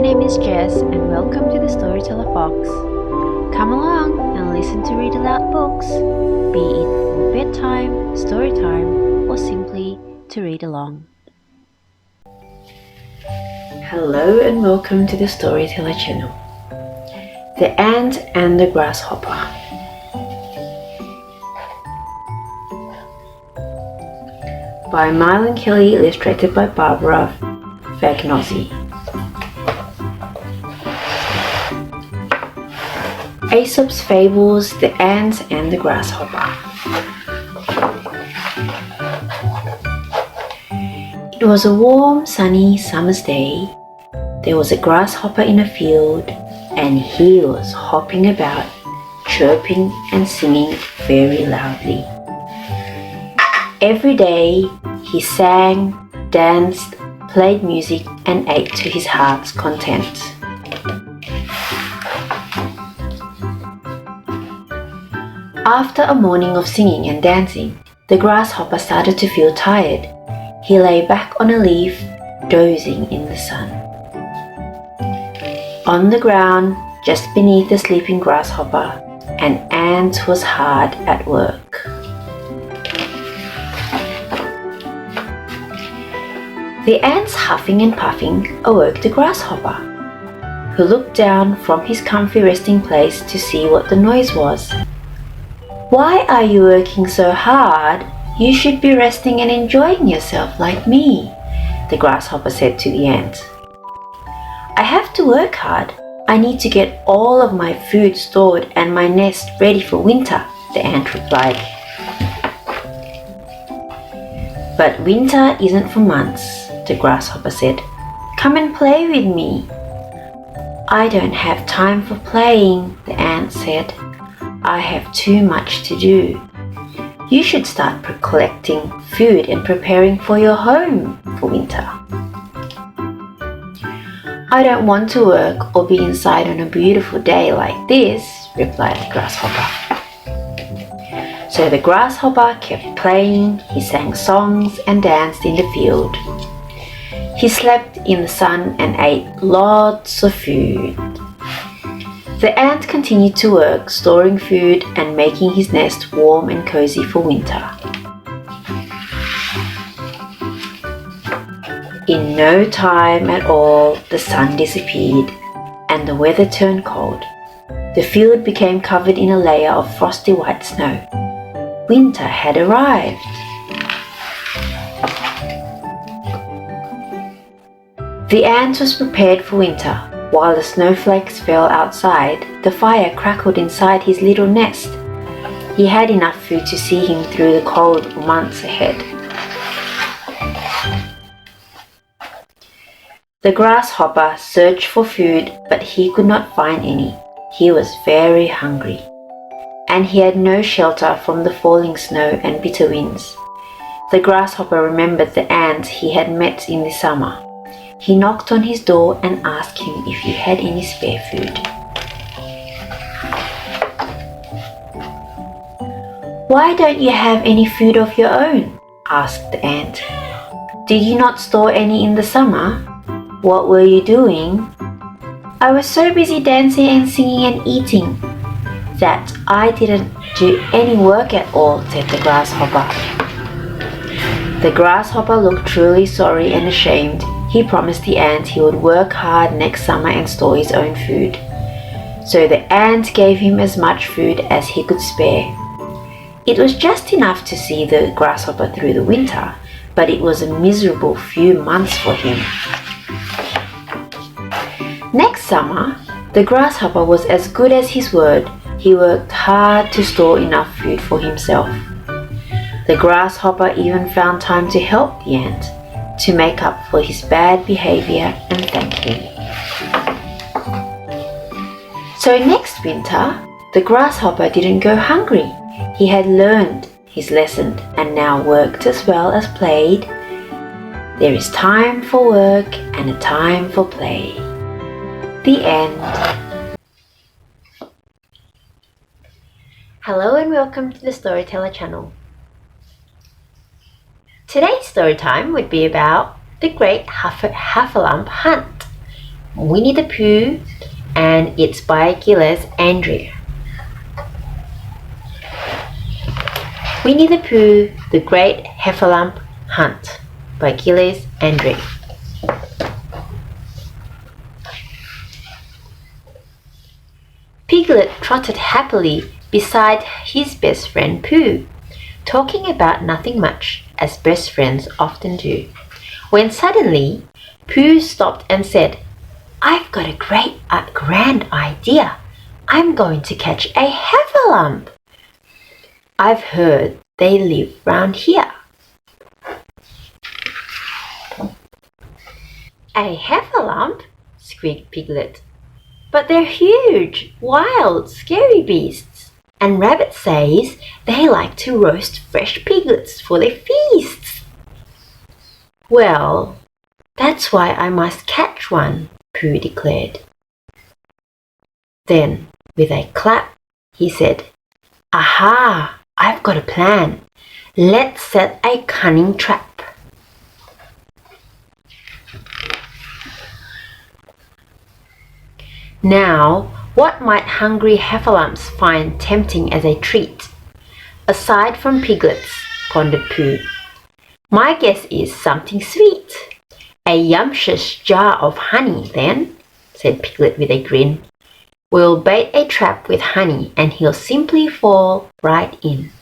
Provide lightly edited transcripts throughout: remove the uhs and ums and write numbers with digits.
My name is Jess and welcome to the Storyteller Fox. Come along and listen to read aloud books, be it for bedtime, story time, or simply to read along. Hello and welcome to the Storyteller channel. The Ant and the Grasshopper. By Mylan Kelly, illustrated by Barbara Fagnozzi. Aesop's Fables, The Ant and the Grasshopper. It was a warm, sunny summer's day. There was a grasshopper in a field, and he was hopping about, chirping and singing very loudly. Every day he sang, danced, played music, and ate to his heart's content. After a morning of singing and dancing, the grasshopper started to feel tired. He lay back on a leaf, dozing in the sun. On the ground, just beneath the sleeping grasshopper, an ant was hard at work. The ant's huffing and puffing awoke the grasshopper, who looked down from his comfy resting place to see what the noise was. "Why are you working so hard? You should be resting and enjoying yourself like me," the grasshopper said to the ant. "I have to work hard. I need to get all of my food stored and my nest ready for winter," the ant replied. "But winter isn't for months," the grasshopper said. "Come and play with me." "I don't have time for playing," the ant said. "I have too much to do. You should start collecting food and preparing for your home for winter." "I don't want to work or be inside on a beautiful day like this," replied the grasshopper. So the grasshopper kept playing. He sang songs and danced in the field. He slept in the sun and ate lots of food. The ant continued to work, storing food and making his nest warm and cozy for winter. In no time at all, the sun disappeared and the weather turned cold. The field became covered in a layer of frosty white snow. Winter had arrived. The ant was prepared for winter. While the snowflakes fell outside, the fire crackled inside his little nest. He had enough food to see him through the cold months ahead. The grasshopper searched for food, but he could not find any. He was very hungry, and he had no shelter from the falling snow and bitter winds. The grasshopper remembered the ant he had met in the summer. He knocked on his door and asked him if he had any spare food. "Why don't you have any food of your own?" asked the ant. "Did you not store any in the summer? What were you doing?" "I was so busy dancing and singing and eating that I didn't do any work at all," said the grasshopper. The grasshopper looked truly sorry and ashamed. He promised the ant he would work hard next summer and store his own food. So the ant gave him as much food as he could spare. It was just enough to see the grasshopper through the winter, but it was a miserable few months for him. Next summer, the grasshopper was as good as his word. He worked hard to store enough food for himself. The grasshopper even found time to help the ant, to make up for his bad behavior and thank him. So next winter, the grasshopper didn't go hungry. He had learned his lesson and now worked as well as played. There is time for work and a time for play. The end. Hello and welcome to the Storyteller channel. Today's story time would be about the Great Huffalump Hunt Winnie the Pooh, and it's by Gilles Andrea. Winnie the Pooh, The Great Heffalump Hunt by Gilles Andrea. Piglet trotted happily beside his best friend Pooh, talking about nothing much, as best friends often do, when suddenly Pooh stopped and said, "I've got a grand idea. I'm going to catch a heffalump. I've heard they live round here." "A heffalump?" squeaked Piglet. "But they're huge, wild, scary beasts, and Rabbit says they like to roast fresh piglets for their feasts." "Well, that's why I must catch one," Pooh declared. Then, with a clap, he said, "Aha! I've got a plan. Let's set a cunning trap." Now, what might hungry heffalumps find tempting as a treat? Aside from piglets, pondered Pooh. "My guess is something sweet. A yumptious jar of honey, then," said Piglet with a grin. "We'll bait a trap with honey and he'll simply fall right in."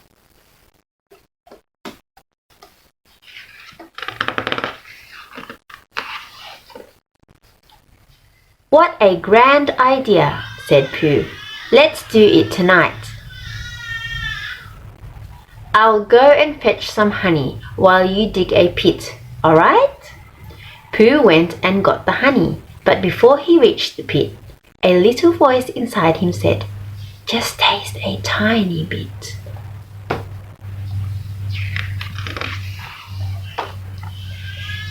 "What a grand idea," said Pooh. "Let's do it tonight. I'll go and fetch some honey while you dig a pit, all right?" Pooh went and got the honey, but before he reached the pit, a little voice inside him said, "Just taste a tiny bit."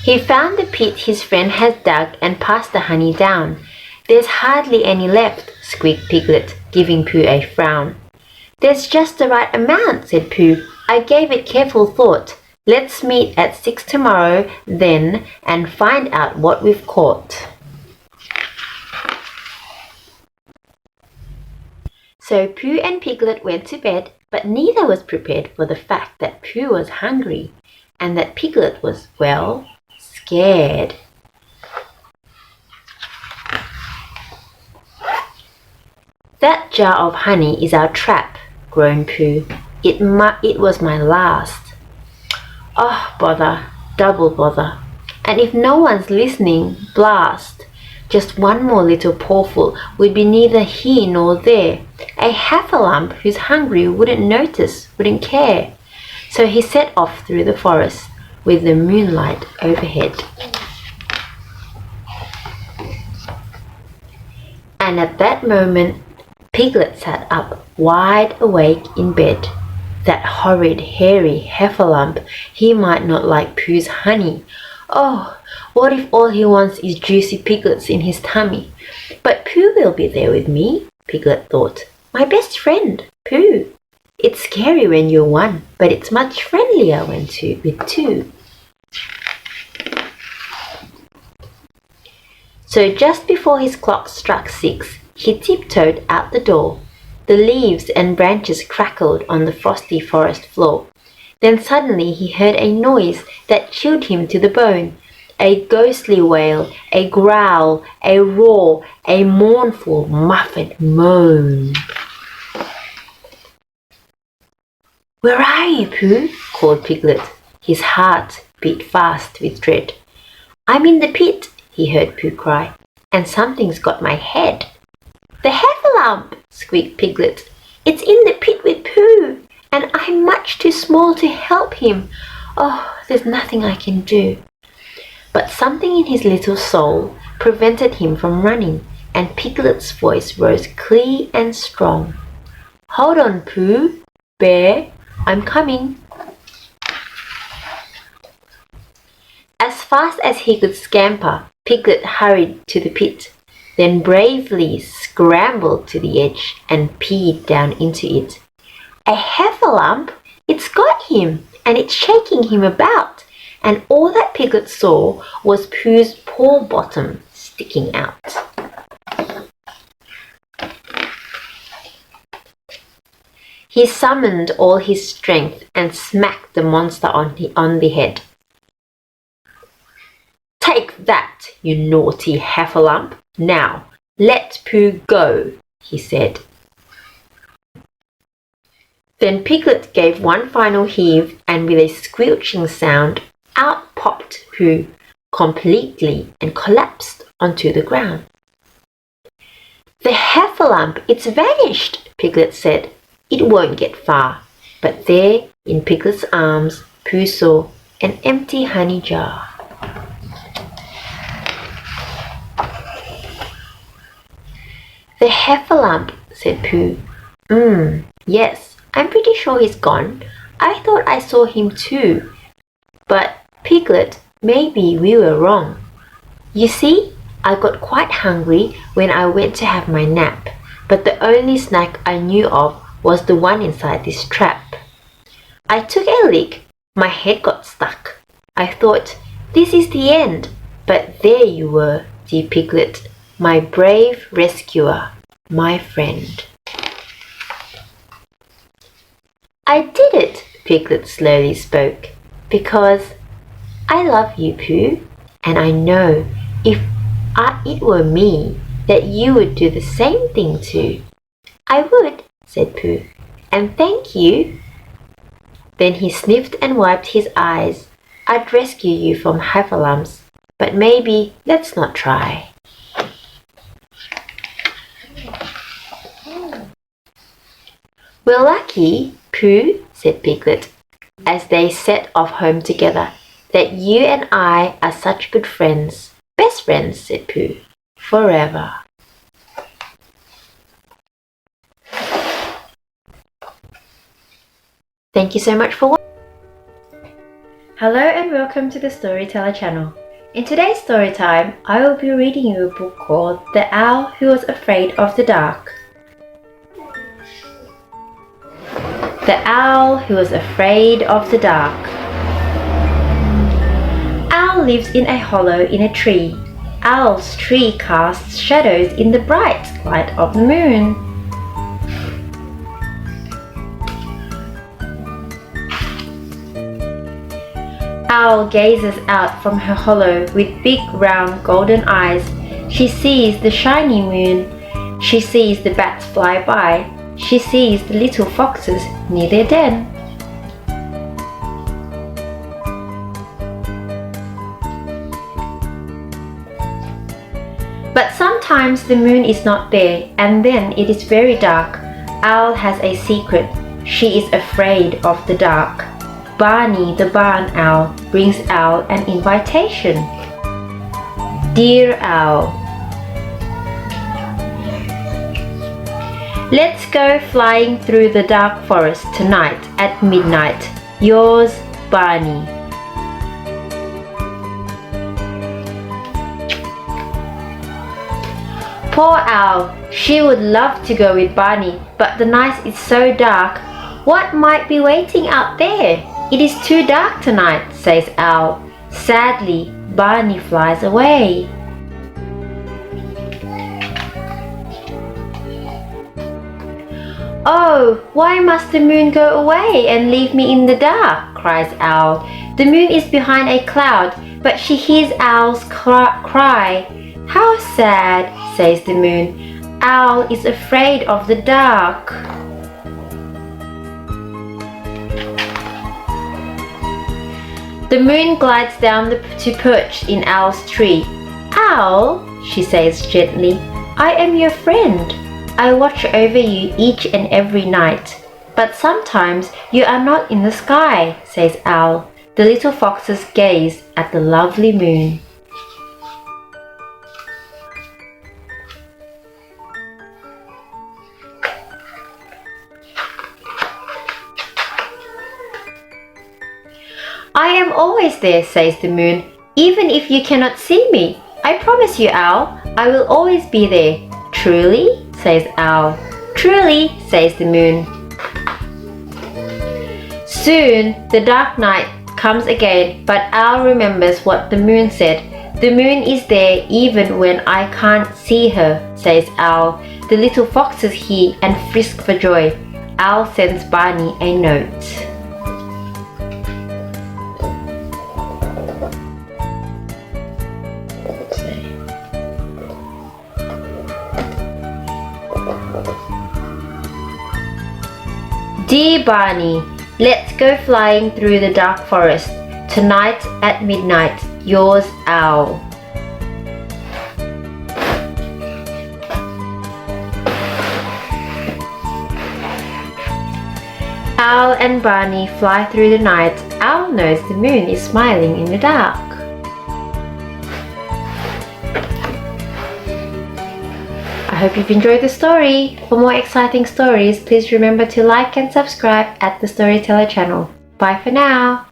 He found the pit his friend had dug and passed the honey down. "There's hardly any left," squeaked Piglet, giving Pooh a frown. "There's just the right amount," said Pooh. "I gave it careful thought. Let's meet at 6 tomorrow, then, and find out what we've caught." So Pooh and Piglet went to bed, but neither was prepared for the fact that Pooh was hungry and that Piglet was, well, scared. "That jar of honey is our trap," groaned Pooh. It was my last. Oh, bother, double bother. And if no one's listening, blast. Just one more little pawful would be neither here nor there. A heffalump who's hungry wouldn't notice, wouldn't care. So he set off through the forest with the moonlight overhead. And at that moment, Piglet sat up, wide awake in bed. That horrid, hairy heffalump, he might not like Pooh's honey. Oh, what if all he wants is juicy piglets in his tummy? But Pooh will be there with me, Piglet thought. My best friend, Pooh. It's scary when you're one, but it's much friendlier when with two. So just before his clock struck 6, he tiptoed out the door. The leaves and branches crackled on the frosty forest floor. Then suddenly he heard a noise that chilled him to the bone. A ghostly wail, a growl, a roar, a mournful, muffled moan. "Where are you, Pooh?" called Piglet. His heart beat fast with dread. "I'm in the pit," he heard Pooh cry, "and something's got my head." "The heffalump!" squeaked Piglet. "It's in the pit with Pooh, and I'm much too small to help him. Oh, there's nothing I can do." But something in his little soul prevented him from running, and Piglet's voice rose clear and strong. "Hold on, Pooh, Bear, I'm coming." As fast as he could scamper, Piglet hurried to the pit, then bravely scrambled to the edge and peered down into it. A heffalump! It's got him, and it's shaking him about, and all that Piglet saw was Pooh's poor bottom sticking out. He summoned all his strength and smacked the monster on the head. "Take that, you naughty heffalump! Now, let Pooh go," he said. Then Piglet gave one final heave, and with a squelching sound, out popped Pooh completely and collapsed onto the ground. "The heffalump, it's vanished," Piglet said. "It won't get far." But there, in Piglet's arms, Pooh saw an empty honey jar. "The heffalump," said Pooh. Yes, I'm pretty sure he's gone. I thought I saw him too. But, Piglet, maybe we were wrong. You see, I got quite hungry when I went to have my nap, but the only snack I knew of was the one inside this trap. I took a lick, my head got stuck. I thought, this is the end, but there you were, dear Piglet, my brave rescuer, my friend. I did it, Piglet slowly spoke, because I love you, Pooh, and I know if it were me that you would do the same thing too. I would, said Pooh, and thank you. Then he sniffed and wiped his eyes. I'd rescue you from heffalumps, but maybe let's not try. We're lucky, Pooh, said Piglet, as they set off home together, that you and I are such good friends. Best friends, said Pooh, forever. Thank you so much for watching. Hello and welcome to the Storyteller channel. In today's story time, I will be reading you a book called The Owl Who Was Afraid of the Dark. The Owl Who Was Afraid of the Dark. Owl lives in a hollow in a tree. Owl's tree casts shadows in the bright light of the moon. Owl gazes out from her hollow with big round golden eyes. She sees the shiny moon. She sees the bats fly by. She sees the little foxes near their den. But sometimes the moon is not there, and then it is very dark. Owl has a secret. She is afraid of the dark. Barney the barn owl brings Owl an invitation. Dear Owl, let's go flying through the dark forest tonight at midnight. Yours, Barney. Poor Owl, she would love to go with Barney, but the night is so dark. What might be waiting out there? It is too dark tonight, says Owl. Sadly, Barney flies away. Oh, why must the moon go away and leave me in the dark? Cries Owl. The moon is behind a cloud, but she hears Owl's cry. How sad, says the moon. Owl is afraid of the dark. The moon glides down to perch in Owl's tree. Owl, she says gently, I am your friend. I watch over you each and every night. But sometimes you are not in the sky, says Owl. The little foxes gaze at the lovely moon. I am always there, says the moon, even if you cannot see me. I promise you, Owl, I will always be there. Truly, says Owl. Truly, says the moon. Soon, the dark night comes again, but Owl remembers what the moon said. The moon is there even when I can't see her, says Owl. The little foxes hear and frisk for joy. Owl sends Barney a note. Dear Barney, let's go flying through the dark forest. Tonight at midnight, yours, Owl. Owl and Barney fly through the night. Owl knows the moon is smiling in the dark. I hope you've enjoyed the story. For more exciting stories, please remember to like and subscribe at the Storyteller channel. Bye for now.